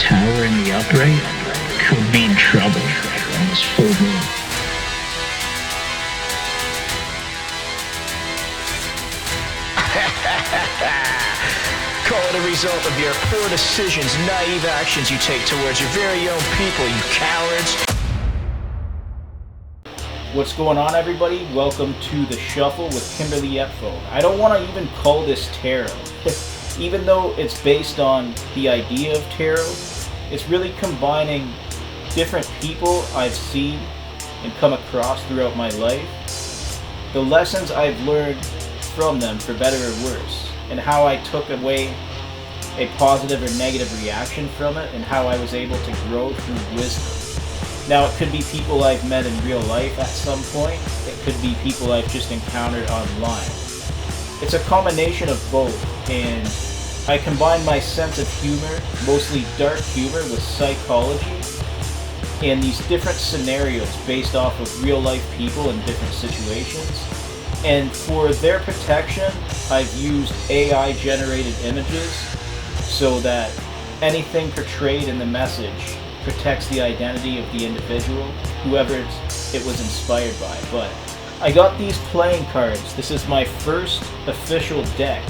tower in the upright could mean trouble on this full moon. Call it a result of your poor decisions, naive actions you take towards your very own people, you cowards. What's going on, everybody? Welcome to The Shuffle with Kimberly Epphone. I don't want to even call this tarot. Even though it's based on the idea of tarot, it's really combining different people I've seen and come across throughout my life, the lessons I've learned from them, for better or worse, and how I took away a positive or negative reaction from it, and how I was able to grow through wisdom. Now, it could be people I've met in real life at some point. It could be people I've just encountered online. It's a combination of both, and I combine my sense of humor, mostly dark humor, with psychology, and these different scenarios based off of real life people in different situations. And for their protection, I've used AI generated images so that anything portrayed in the message protects the identity of the individual, whoever it was inspired by. But I got these playing cards. This is my first official deck.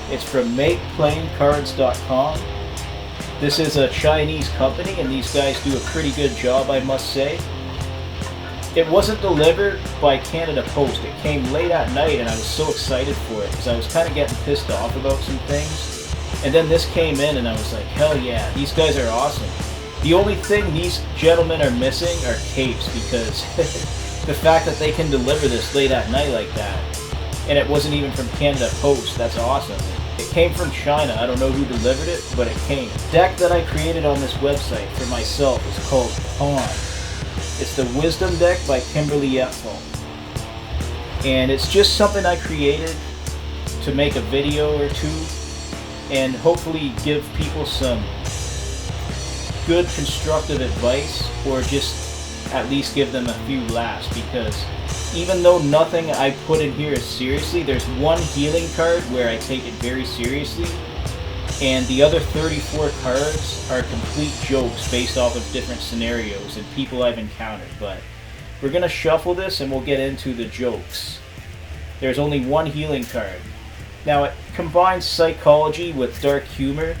It's from makeplayingcards.com. This is a Chinese company, and these guys do a pretty good job, I must say. It wasn't delivered by Canada Post. It came late at night, and I was so excited for it because I was kind of getting pissed off about some things. And then this came in, and I was like, hell yeah, these guys are awesome. The only thing these gentlemen are missing are capes, because the fact that they can deliver this late at night like that, and it wasn't even from Canada Post, that's awesome. It came from China. I don't know who delivered it, but it came. The deck that I created on this website for myself is called Pawn. It's the Wisdom deck by Kimberly Epphone. And it's just something I created to make a video or two and hopefully give people some good constructive advice, or just at least give them a few laughs, because even though nothing I put in here is seriously, there's one healing card where I take it very seriously, and the other 34 cards are complete jokes based off of different scenarios and people I've encountered. But we're going to shuffle this and we'll get into the jokes. There's only one healing card. Now, it combines psychology with dark humor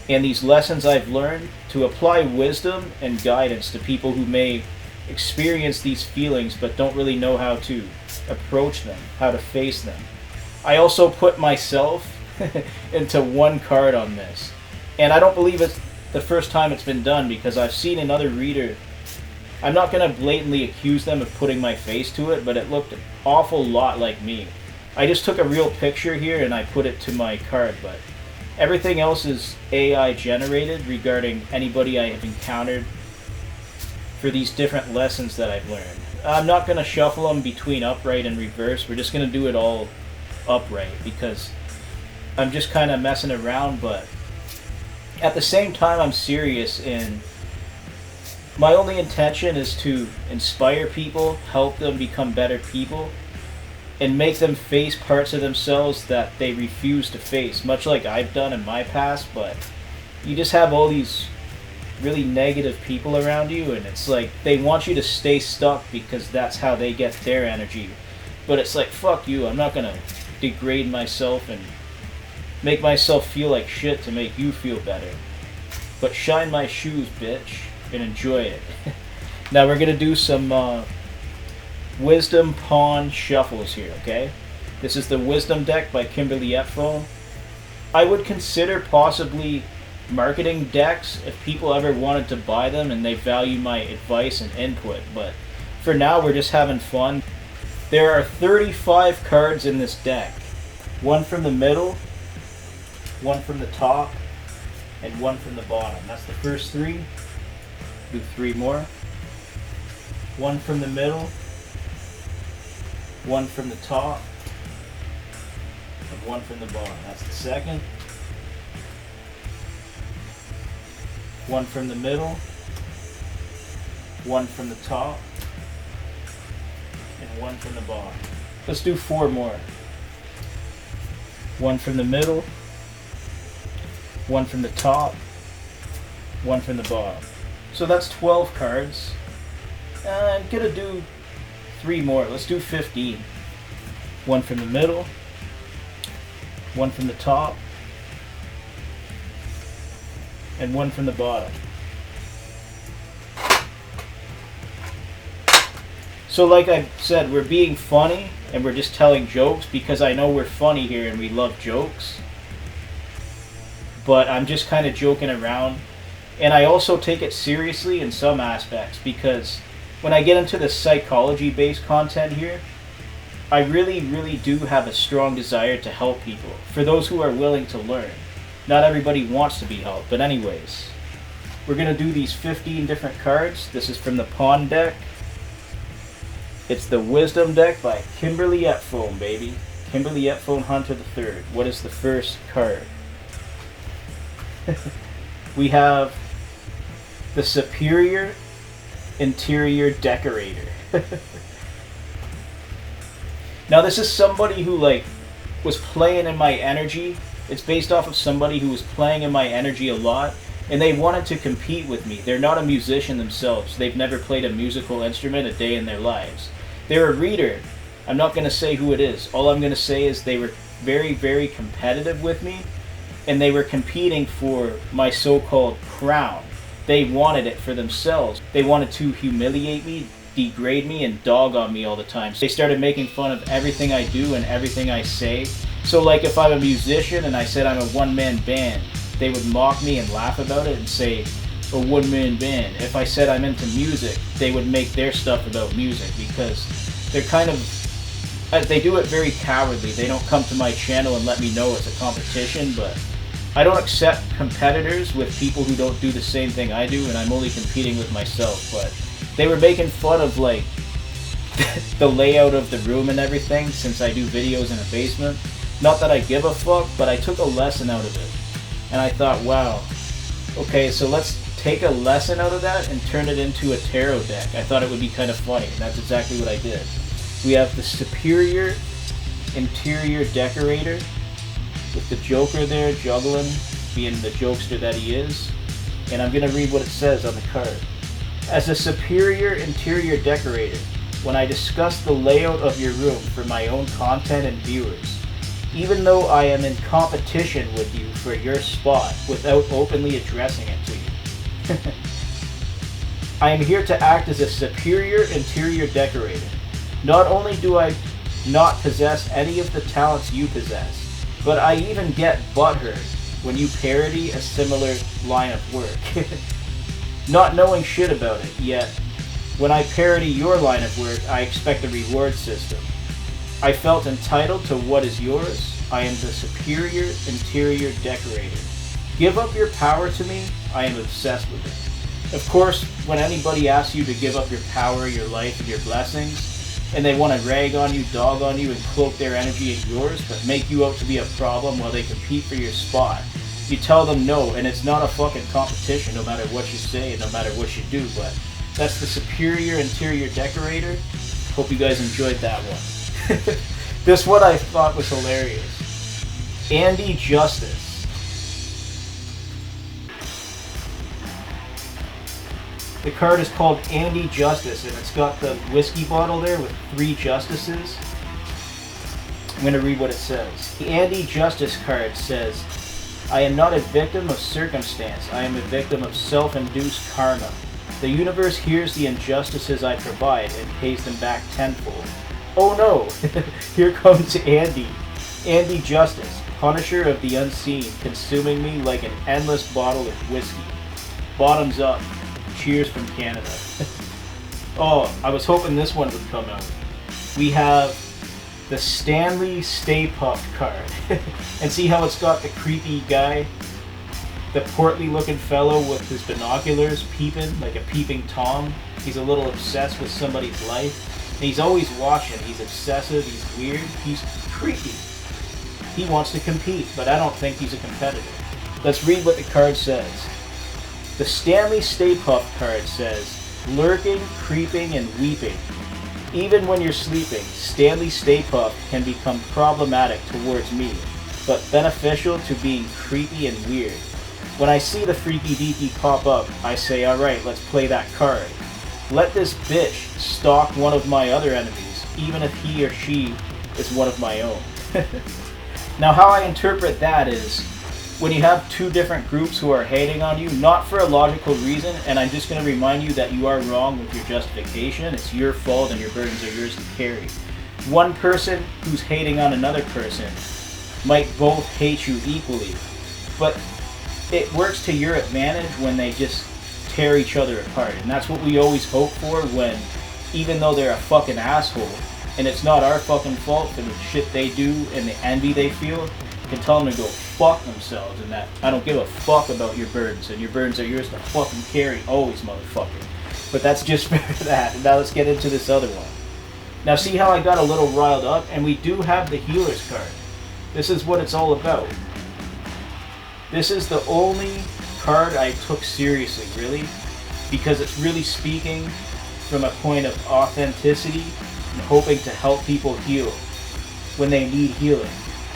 and these lessons I've learned to apply wisdom and guidance to people who may experience these feelings but don't really know how to approach them, how to face them. I also put myself into one card on this, and I don't believe it's the first time it's been done, because I've seen another reader. I'm not going to blatantly accuse them of putting my face to it, but it looked an awful lot like me. I just took a real picture here and I put it to my card, but everything else is AI generated regarding anybody I have encountered for these different lessons that I've learned. I'm not going to shuffle them between upright and reverse. We're just going to do it all upright because I'm just kind of messing around, but at the same time I'm serious, and my only intention is to inspire people, help them become better people, and make them face parts of themselves that they refuse to face, much like I've done in my past. But you just have all these really negative people around you, and it's like they want you to stay stuck because that's how they get their energy. But it's like, fuck you, I'm not gonna degrade myself and make myself feel like shit to make you feel better. But shine my shoes, bitch, and enjoy it. Now we're gonna do some wisdom pawn shuffles here, okay? This is the Wisdom deck by Kimberly Epphone. I would consider possibly marketing decks if people ever wanted to buy them and they value my advice and input, but for now we're just having fun. There are 35 cards in this deck. One from the middle, one from the top, and one from the bottom. That's the first three. Do three more. One from the middle, one from the top, and one from the bottom. That's the second. One from the middle, one from the top, and one from the bottom. Let's do four more. One from the middle, one from the top, one from the bottom. So that's 12 cards. I'm gonna do 3 more. Let's do 15. One from the middle, one from the top, and one from the bottom. So like I said, we're being funny and we're just telling jokes because I know we're funny here and we love jokes. But I'm just kind of joking around. And I also take it seriously in some aspects because when I get into the psychology-based content here, I really, really do have a strong desire to help people. For those who are willing to learn. Not everybody wants to be helped, but anyways. We're going to do these 15 different cards. This is from the Pawn deck. It's the Wisdom deck by Kimberly Epphone, baby. Kimberly Epphone Hunter III. What is the first card? We have the Superior Interior Decorator. Now this is somebody who was playing in my energy. It's based off of somebody who was playing in my energy a lot and they wanted to compete with me. They're not a musician themselves. They've never played a musical instrument a day in their lives. They're a reader. I'm not going to say who it is. All I'm going to say is they were very, very competitive with me and they were competing for my so-called crown. They wanted it for themselves. They wanted to humiliate me, degrade me, and dog on me all the time. So they started making fun of everything I do and everything I say. So like if I'm a musician and I said I'm a one-man band, they would mock me and laugh about it and say, a one-man band. If I said I'm into music, they would make their stuff about music because they're kind of, they do it very cowardly. They don't come to my channel and let me know it's a competition, but I don't accept competitors with people who don't do the same thing I do, and I'm only competing with myself. But they were making fun of the layout of the room and everything since I do videos in a basement. Not that I give a fuck, but I took a lesson out of it. And I thought, wow, okay, so let's take a lesson out of that and turn it into a tarot deck. I thought it would be kind of funny, and that's exactly what I did. We have the Superior Interior Decorator with the Joker there juggling, being the jokester that he is. And I'm going to read what it says on the card. As a superior interior decorator, when I discuss the layout of your room for my own content and viewers, even though I am in competition with you for your spot without openly addressing it to you, I am here to act as a superior interior decorator. Not only do I not possess any of the talents you possess, but I even get butthurt when you parody a similar line of work. Not knowing shit about it, yet when I parody your line of work, I expect a reward system. I felt entitled to what is yours. I am the superior interior decorator. Give up your power to me, I am obsessed with it. Of course, when anybody asks you to give up your power, your life, and your blessings, and they want to rag on you, dog on you, and cloak their energy in yours, but make you out to be a problem while they compete for your spot, you tell them no, and it's not a fucking competition no matter what you say and no matter what you do, but that's the superior interior decorator. Hope you guys enjoyed that one. This one I thought was hilarious. Andy Justice. The card is called Andy Justice, and it's got the whiskey bottle there with 3 justices. I'm going to read what it says. The Andy Justice card says, I am not a victim of circumstance. I am a victim of self-induced karma. The universe hears the injustices I provide and pays them back tenfold. Oh no! Here comes Andy. Andy Justice, punisher of the unseen, consuming me like an endless bottle of whiskey. Bottoms up. Cheers from Canada. Oh, I was hoping this one would come out. We have the Stanley Stay Puft card. And see how it's got the creepy guy? The portly looking fellow with his binoculars peeping, like a peeping Tom. He's a little obsessed with somebody's life. And he's always watching. He's obsessive, he's weird, he's creepy. He wants to compete, but I don't think he's a competitor. Let's read what the card says. The Stanley Stay Puft card says, lurking, creeping, and weeping. Even when you're sleeping, Stanley Stay Puft can become problematic towards me, but beneficial to being creepy and weird. When I see the freaky deaky pop up, I say, alright, let's play that card. Let this bitch stalk one of my other enemies, even if he or she is one of my own. Now, how I interpret that is, when you have two different groups who are hating on you, not for a logical reason, and I'm just going to remind you that you are wrong with your justification, it's your fault and your burdens are yours to carry. One person who's hating on another person might both hate you equally, but it works to your advantage when they just tear each other apart. And that's what we always hope for when, even though they're a fucking asshole, and it's not our fucking fault for the shit they do and the envy they feel, you can tell them to go fuck themselves, and that I don't give a fuck about your burdens, and your burdens are yours to fucking carry always, motherfucker. But that's just for that. And now let's get into this other one. Now see how I got a little riled up, and we do have the healer's card. This is what it's all about. This is the only card I took seriously, really, because it's really speaking from a point of authenticity and hoping to help people heal when they need healing.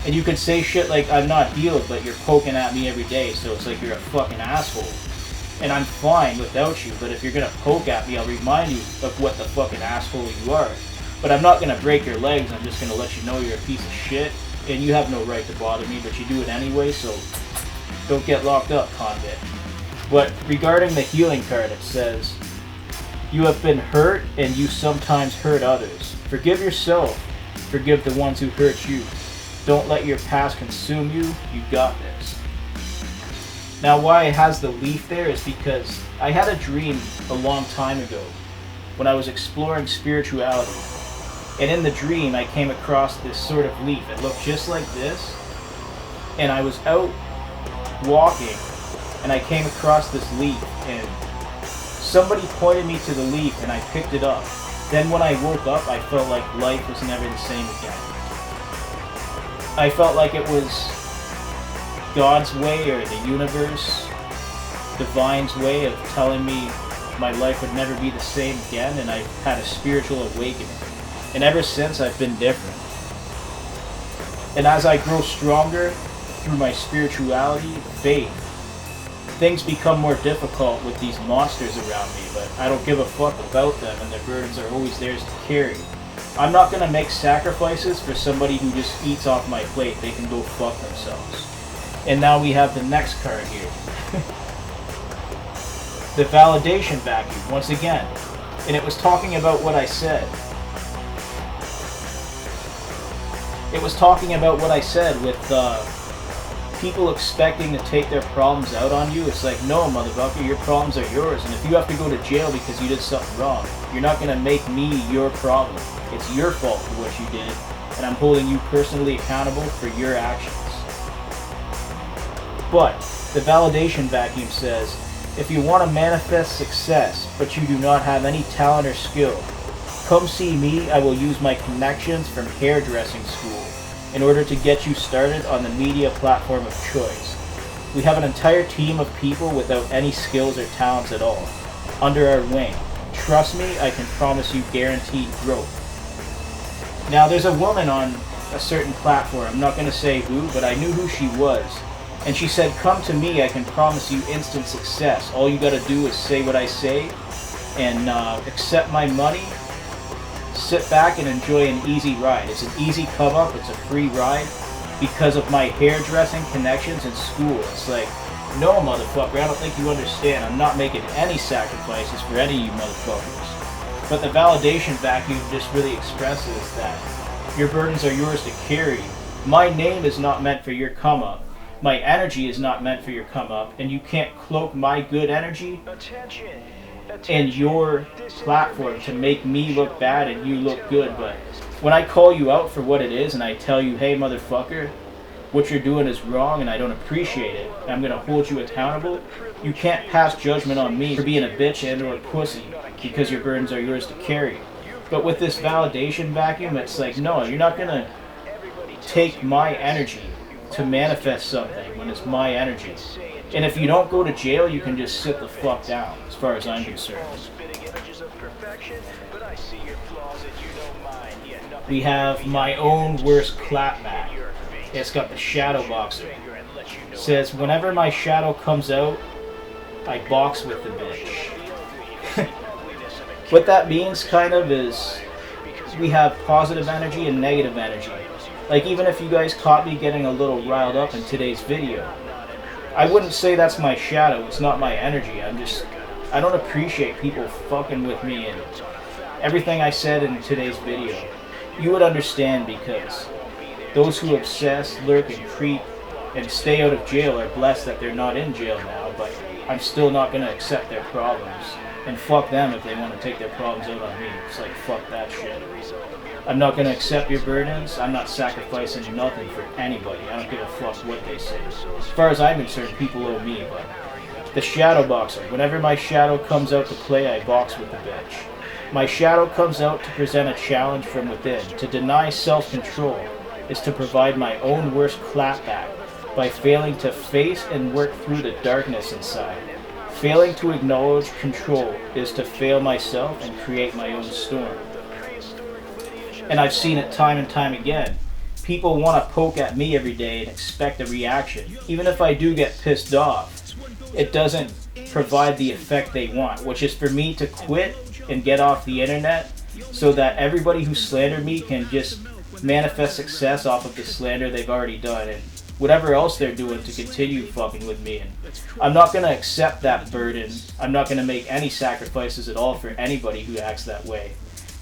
And you could say shit like, I'm not healed, but you're poking at me every day, so it's like you're a fucking asshole. And I'm fine without you, but if you're gonna poke at me, I'll remind you of what the fucking asshole you are. But I'm not gonna break your legs, I'm just gonna let you know you're a piece of shit, and you have no right to bother me, but you do it anyway, so don't get locked up, convict. But regarding the healing card, it says, you have been hurt and you sometimes hurt others. Forgive yourself. Forgive the ones who hurt you. Don't let your past consume you. You got this. Now why it has the leaf there is because I had a dream a long time ago when I was exploring spirituality. And in the dream I came across this sort of leaf. It looked just like this. And I was out walking and I came across this leaf and somebody pointed me to the leaf and I picked it up. Then when I woke up, I felt like life was never the same again. I felt like it was God's way or the universe, divine's way of telling me my life would never be the same again, and I had a spiritual awakening. And ever since, I've been different. And as I grow stronger through my spirituality, faith, things become more difficult with these monsters around me, but I don't give a fuck about them, and their burdens are always theirs to carry. I'm not going to make sacrifices for somebody who just eats off my plate. They can go fuck themselves. And now we have the next card here. The validation vacuum, once again. And it was talking about what I said. It was talking about what I said with people expecting to take their problems out on you. It's like, no, motherfucker, your problems are yours. And if you have to go to jail because you did something wrong, you're not going to make me your problem. It's your fault for what you did, and I'm holding you personally accountable for your actions. But the validation vacuum says, if you want to manifest success, but you do not have any talent or skill, come see me. I will use my connections from hairdressing school in order to get you started on the media platform of choice. We have an entire team of people without any skills or talents at all under our wing. Trust me, I can promise you guaranteed growth. Now, there's a woman on a certain platform, I'm not going to say who, but I knew who she was. And she said, come to me, I can promise you instant success. All you got to do is say what I say and accept my money. Sit back and enjoy an easy ride. It's an easy come up, it's a free ride because of my hairdressing connections in school. It's like, no, motherfucker, I don't think you understand. I'm not making any sacrifices for any of you motherfuckers. But the validation vacuum just really expresses that your burdens are yours to carry. My name is not meant for your come up. My energy is not meant for your come up, and you can't cloak my good energy and your platform to make me look bad and you look good. But when I call you out for what it is and I tell you, hey motherfucker, what you're doing is wrong and I don't appreciate it, and I'm going to hold you accountable, you can't pass judgment on me for being a bitch and or a pussy because your burdens are yours to carry. But with this validation vacuum, it's like, no, you're not going to take my energy to manifest something when it's my energy. And if you don't go to jail, you can just sit the fuck down, as far as I'm concerned. We have my own worst clapback. It's got the shadow boxer. says, whenever my shadow comes out, I box with the bitch. What that means kind of is we have positive energy and negative energy. Like, even if you guys caught me getting a little riled up in today's video, I wouldn't say that's my shadow. It's not my energy. I don't appreciate people fucking with me and everything I said in today's video. You would understand, because those who obsess, lurk, and creep and stay out of jail are blessed that they're not in jail now, but I'm still not going to accept their problems. And fuck them if they want to take their problems out on me. It's like, fuck that shit. I'm not going to accept your burdens. I'm not sacrificing nothing for anybody. I don't give a fuck what they say. As far as I'm concerned, people owe me, but the shadow boxer. Whenever my shadow comes out to play, I box with the bitch. My shadow comes out to present a challenge from within. To deny self-control is to provide my own worst clapback by failing to face and work through the darkness inside. Failing to acknowledge control is to fail myself and create my own storm. And I've seen it time and time again. People want to poke at me every day and expect a reaction. Even if I do get pissed off, it doesn't provide the effect they want, which is for me to quit and get off the internet so that everybody who slandered me can just manifest success off of the slander they've already done and whatever else they're doing to continue fucking with me. And I'm not going to accept that burden. I'm not going to make any sacrifices at all for anybody who acts that way.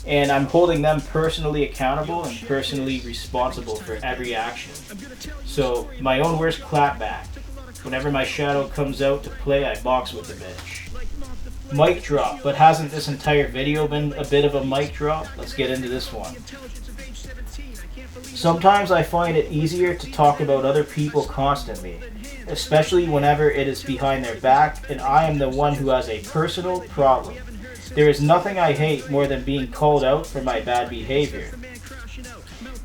And I'm holding them personally accountable and personally responsible for every action. So, my own worst clapback. Whenever my shadow comes out to play, I box with the bitch. Mic drop, but hasn't this entire video been a bit of a mic drop? Let's get into this one. Sometimes I find it easier to talk about other people constantly, especially whenever it is behind their back and I am the one who has a personal problem. There is nothing I hate more than being called out for my bad behavior.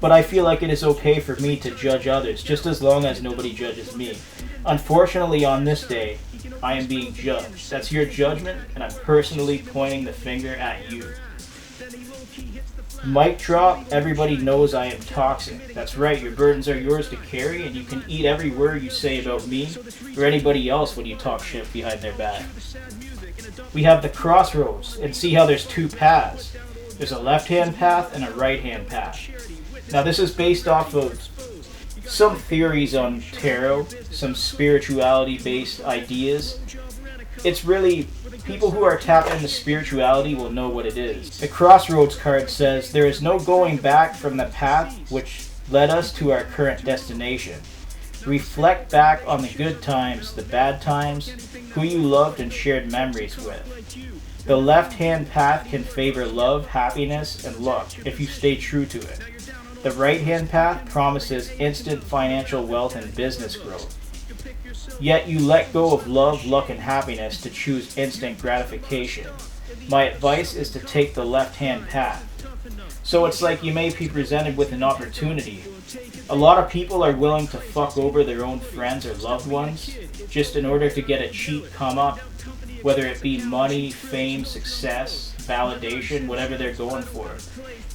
But I feel like it is okay for me to judge others, just as long as nobody judges me. Unfortunately, on this day, I am being judged. That's your judgment, and I'm personally pointing the finger at you. Mic drop, everybody knows I am toxic. That's right, your burdens are yours to carry, and you can eat every word you say about me or anybody else when you talk shit behind their back. We have the crossroads, and see how there's two paths. There's a left-hand path and a right-hand path. Now this is based off of some theories on tarot, some spirituality-based ideas. It's really, people who are tapped into spirituality will know what it is. The crossroads card says, there is no going back from the path which led us to our current destination. Reflect back on the good times, the bad times, who you loved and shared memories with. The left-hand path can favor love, happiness, and luck if you stay true to it. The right-hand path promises instant financial wealth and business growth. Yet you let go of love, luck, and happiness to choose instant gratification. My advice is to take the left-hand path. So it's like you may be presented with an opportunity. A lot of people are willing to fuck over their own friends or loved ones just in order to get a cheap come up, whether it be money, fame, success, validation, whatever they're going for.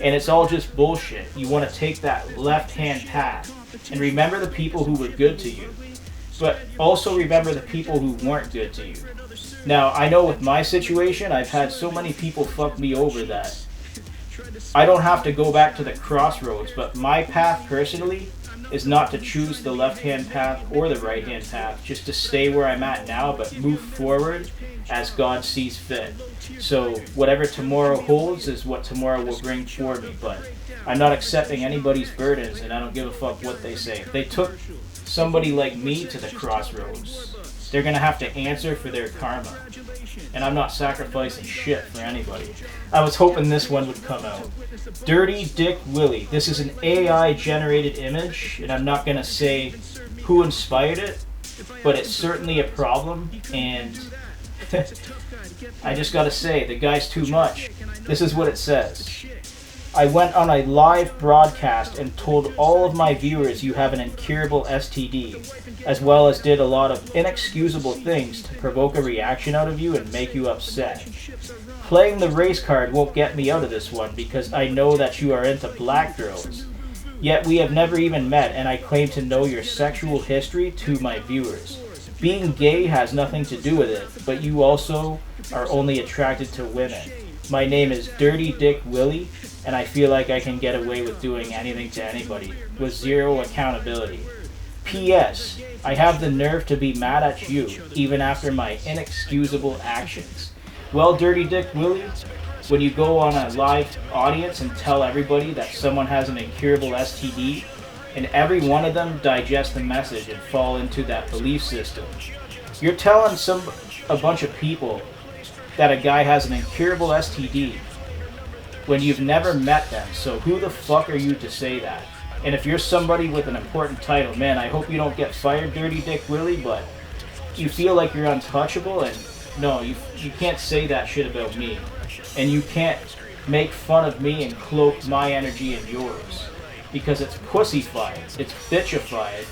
And it's all just bullshit. You want to take that left-hand path and remember the people who were good to you, but also remember the people who weren't good to you. Now, I know with my situation, I've had so many people fuck me over that I don't have to go back to the crossroads, but my path personally is not to choose the left-hand path or the right-hand path, just to stay where I'm at now, but move forward as God sees fit. So whatever tomorrow holds is what tomorrow will bring for me, but I'm not accepting anybody's burdens, and I don't give a fuck what they say. If they took somebody like me to the crossroads, they're going to have to answer for their karma. And I'm not sacrificing shit for anybody. I was hoping this one would come out. Dirty Dick Willie. This is an AI generated image, and I'm not going to say who inspired it, but it's certainly a problem, and I just got to say, the guy's too much. This is what it says. I went on a live broadcast and told all of my viewers you have an incurable STD, as well as did a lot of inexcusable things to provoke a reaction out of you and make you upset. Playing the race card won't get me out of this one because I know that you are into black girls. Yet we have never even met, and I claim to know your sexual history to my viewers. Being gay has nothing to do with it, but you also are only attracted to women. My name is Dirty Dick Willie, and I feel like I can get away with doing anything to anybody, with zero accountability. P.S. I have the nerve to be mad at you, even after my inexcusable actions. Well, Dirty Dick Willie, when you go on a live audience and tell everybody that someone has an incurable STD, and every one of them digest the message and fall into that belief system, you're telling a bunch of people that a guy has an incurable STD when you've never met them. So who the fuck are you to say that? And if you're somebody with an important title, man, I hope you don't get fired, Dirty Dick Willie, but you feel like you're untouchable, and no, you can't say that shit about me. And you can't make fun of me and cloak my energy in yours. Because it's pussified, it's bitchified,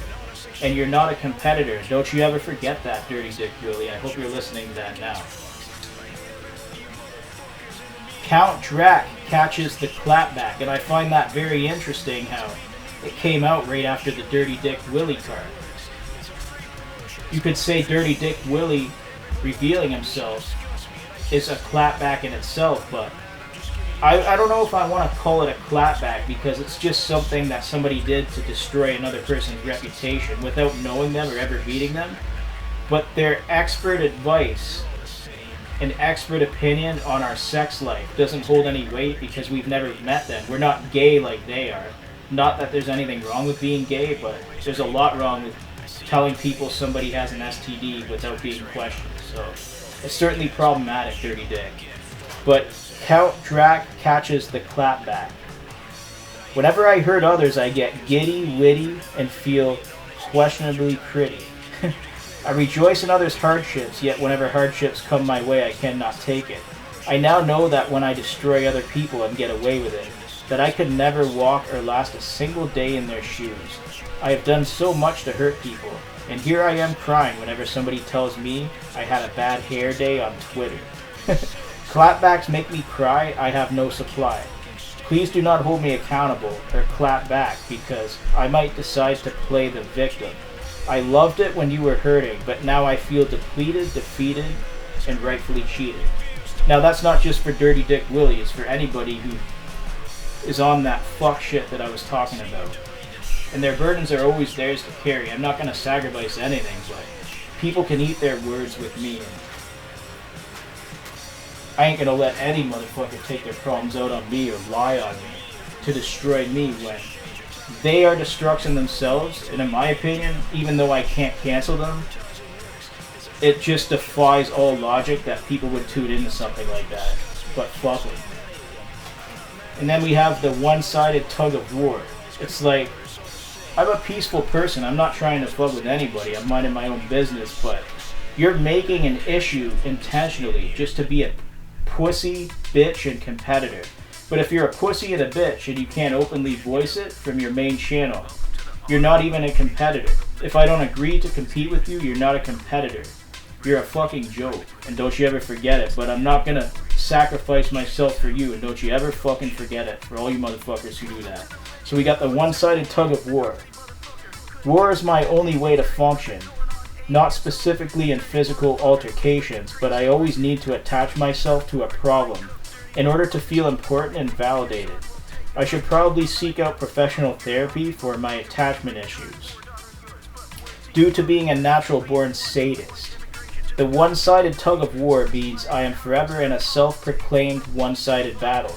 and you're not a competitor. Don't you ever forget that, Dirty Dick Willie. I hope you're listening to that now. Count Drac catches the clapback, and I find that very interesting how it came out right after the Dirty Dick Willie card. You could say Dirty Dick Willie revealing himself is a clapback in itself, but I don't know if I want to call it a clapback, because it's just something that somebody did to destroy another person's reputation without knowing them or ever meeting them. But their expert advice and expert opinion on our sex life doesn't hold any weight because we've never met them. We're not gay like they are. Not that there's anything wrong with being gay, but there's a lot wrong with telling people somebody has an STD without being questioned. So it's certainly problematic, Dirty Dick. But Count Drac catches the clapback. Whenever I hurt others, I get giddy, witty, and feel questionably pretty. I rejoice in others' hardships, yet whenever hardships come my way, I cannot take it. I now know that when I destroy other people and get away with it, that I could never walk or last a single day in their shoes. I have done so much to hurt people, and here I am crying whenever somebody tells me I had a bad hair day on Twitter. Clapbacks make me cry, I have no supply. Please do not hold me accountable or clap back, because I might decide to play the victim. I loved it when you were hurting, but now I feel depleted, defeated, and rightfully cheated. Now that's not just for Dirty Dick Willie, it's for anybody who is on that fuck shit that I was talking about. And their burdens are always theirs to carry. I'm not going to sacrifice anything, but people can eat their words with me. And I ain't going to let any motherfucker take their problems out on me or lie on me to destroy me when they are destruction themselves. And in my opinion, even though I can't cancel them, it just defies all logic that people would tune into something like that. But fuck it. And then we have the one-sided tug of war. It's like, I'm a peaceful person. I'm not trying to fuck with anybody. I'm minding my own business. But you're making an issue intentionally just to be a pussy, bitch, and competitor. But if you're a pussy and a bitch and you can't openly voice it from your main channel, you're not even a competitor. If I don't agree to compete with you, you're not a competitor. You're a fucking joke. And don't you ever forget it. But I'm not gonna sacrifice myself for you, and don't you ever fucking forget it for all you motherfuckers who do that. So we got the one-sided tug of war. War is my only way to function, not specifically in physical altercations, but I always need to attach myself to a problem in order to feel important and validated. I should probably seek out professional therapy for my attachment issues. Due to being a natural-born sadist, the one-sided tug of war means I am forever in a self-proclaimed one-sided battle,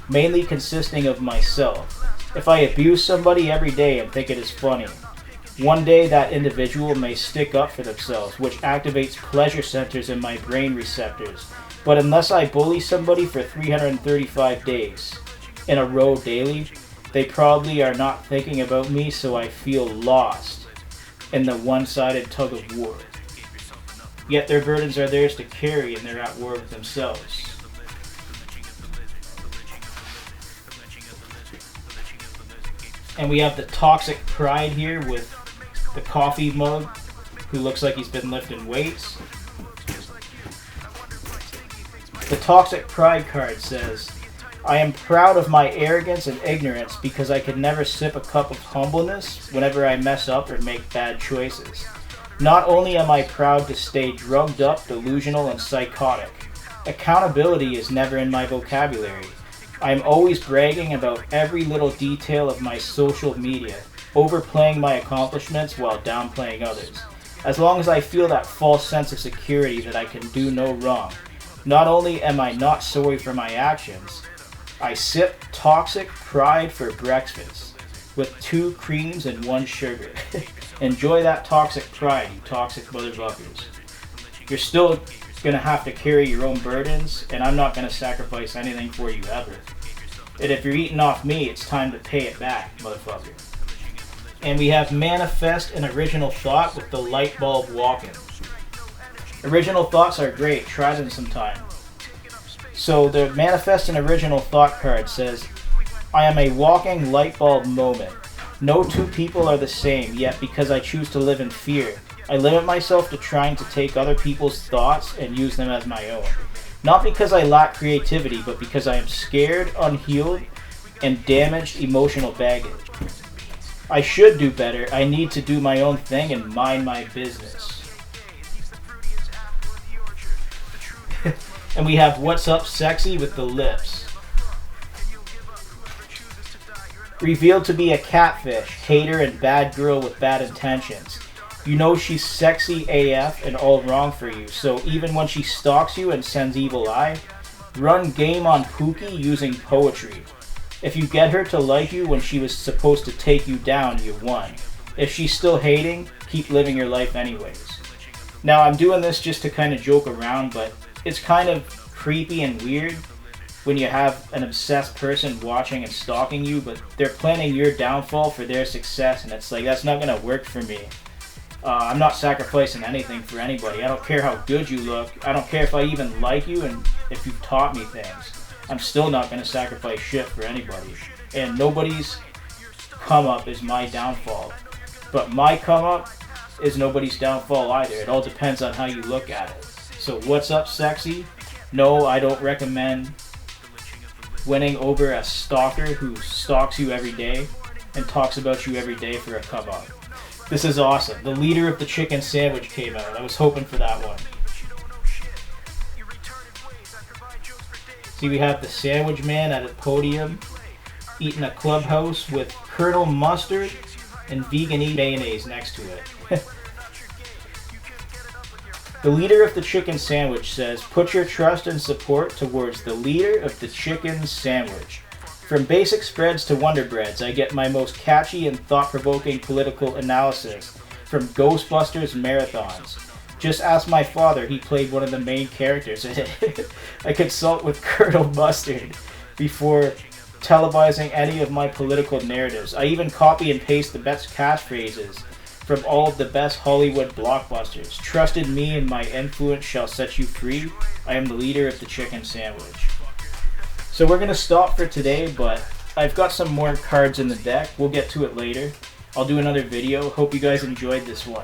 mainly consisting of myself. If I abuse somebody every day and think it is funny, one day that individual may stick up for themselves, which activates pleasure centers in my brain receptors. But unless I bully somebody for 335 days in a row daily, they probably are not thinking about me, so I feel lost in the one-sided tug of war. Yet their burdens are theirs to carry, and they're at war with themselves. And we have the toxic pride here with the coffee mug, who looks like he's been lifting weights. The toxic pride card says, I am proud of my arrogance and ignorance because I could never sip a cup of humbleness whenever I mess up or make bad choices. Not only am I proud to stay drugged up, delusional, and psychotic, accountability is never in my vocabulary. I am always bragging about every little detail of my social media, overplaying my accomplishments while downplaying others. As long as I feel that false sense of security that I can do no wrong, not only am I not sorry for my actions, I sip toxic pride for breakfast with 2 creams and 1 sugar. Enjoy that toxic pride, you toxic motherfuckers. You're still gonna have to carry your own burdens, and I'm not gonna sacrifice anything for you ever. And if you're eating off me, it's time to pay it back, motherfucker. And we have manifest an original thought with the light bulb walking. Original thoughts are great, try them sometime. So the manifest an original thought card says, I am a walking light bulb moment. No 2 people are the same, yet because I choose to live in fear, I limit myself to trying to take other people's thoughts and use them as my own. Not because I lack creativity, but because I am scared, unhealed, and damaged emotional baggage. I should do better. I need to do my own thing and mind my business. And we have What's Up Sexy with the lips. Revealed to be a catfish, hater, and bad girl with bad intentions. You know she's sexy AF and all wrong for you, so even when she stalks you and sends evil eye, run game on Pookie using poetry. If you get her to like you when she was supposed to take you down, you won. If she's still hating, keep living your life anyways. Now I'm doing this just to kind of joke around, but it's kind of creepy and weird when you have an obsessed person watching and stalking you, but they're planning your downfall for their success, and it's like, that's not going to work for me. I'm not sacrificing anything for anybody. I don't care how good you look. I don't care if I even like you and if you've taught me things. I'm still not going to sacrifice shit for anybody. And nobody's come up is my downfall. But my come up is nobody's downfall either. It all depends on how you look at it. So what's up, sexy? No, I don't recommend winning over a stalker who stalks you every day and talks about you every day for a come up. This is awesome. The leader of the chicken sandwich came out. I was hoping for that one. See, we have the sandwich man at a podium eating a clubhouse with Colonel Mustard and vegan mayonnaise next to it. The leader of the chicken sandwich says, put your trust and support towards the leader of the chicken sandwich. From basic spreads to Wonder Breads, I get my most catchy and thought-provoking political analysis from Ghostbusters marathons. Just ask my father, he played one of the main characters in it. I consult with Colonel Mustard before televising any of my political narratives. I even copy and paste the best catchphrases from all of the best Hollywood blockbusters. Trust in me and my influence shall set you free. I am the leader of the chicken sandwich. So we're going to stop for today, but I've got some more cards in the deck. We'll get to it later. I'll do another video. Hope you guys enjoyed this one.